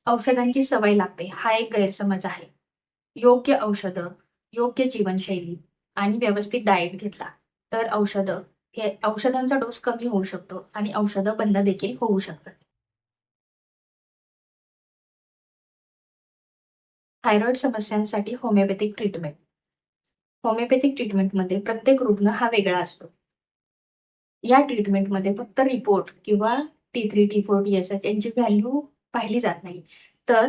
औषधांची सवय लागते हा एक गैरसमज आहे. योग्य औषधं, योग्य जीवनशैली आणि व्यवस्थित डाएट घेतला तर औषधांचा डोस कमी होऊ शकतो आणि औषधं बंद देखील होऊ शकतात. थायरॉइड समस्यांसाठी होमिओपॅथिक ट्रीटमेंट. होमिओपॅथिक ट्रीटमेंटमध्ये प्रत्येक रुग्ण हा वेगळा असतो. या ट्रीटमेंटमध्ये फक्त रिपोर्ट किंवा T3, T4, TSH यांची व्हॅल्यू पाहिली जात नाही, तर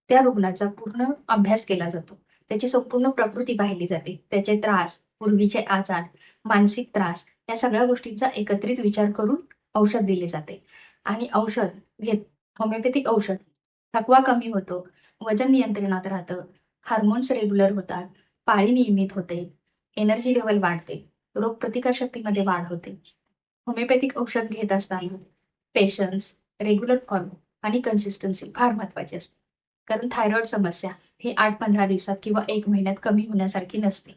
त्या रुग्णाचा पूर्ण अभ्यास केला जातो. त्याची संपूर्ण प्रकृती पाहिली जाते. त्याचे त्रास, पूर्वीचे आजार, मानसिक त्रास या सगळ्या गोष्टींचा एकत्रित विचार करून औषध दिले जाते. आणि होमिओपॅथिक औषध थकवा कमी होतो, वजन नियंत्रणात राहतं, हार्मोन्स रेग्युलर होतात, पाळी नियमित होते, एनर्जी लेव्हल वाढते, रोगप्रतिकारशक्तीमध्ये वाढ होते. होमिओपॅथिक औषध घेत असताना पेशन्स, रेग्युलर फॉलो आणि कन्सिस्टन्सी फार महत्वाची असते. कारण थायरॉइड समस्या ही 8-15 दिवसात किंवा 1 महिन्यात कमी होण्यासारखी नसते.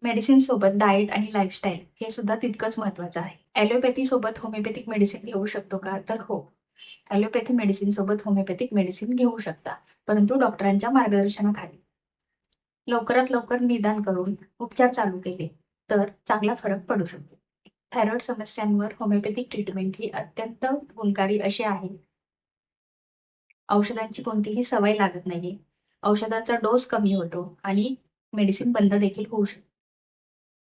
मेडिसिन सोबत डाएट आणि लाईफस्टाईल हे सुद्धा तितकंच महत्वाचं आहे. ॲलोपॅथी सोबत होमिओपॅथिक मेडिसिन घेऊ शकतो का? तर हो. ॲलोपॅथी मेडिसिन सोबत होमिओपॅथिक मेडिसिन घेऊ शकता, परंतु डॉक्टरांच्या मार्गदर्शनाखाली. लवकरात लवकर निदान करून उपचार चालू केले तर चांगला फरक पडू शकतो. थायरॉइड समस्यांवर होमिओपॅथिक ट्रीटमेंट ही अत्यंत गुणकारी अशी आहे. औषधांची कोणतीही सवय लागत नाहीये. औषधांचा डोस कमी होतो आणि मेडिसिन बंद देखील होऊ शकते.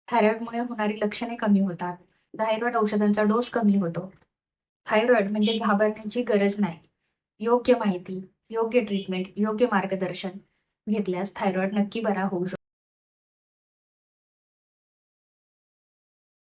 थायरॉइडमुळे होणारी लक्षणे कमी होतात. थायरॉइड औषधांचा डोस कमी होतो. थायरॉइड म्हणजे घाबरण्याची गरज नाही. योग्य माहिती, योग्य ट्रीटमेंट, योग्य मार्गदर्शन घेतल्यास थायरॉइड नक्की बरा होऊ शकतो.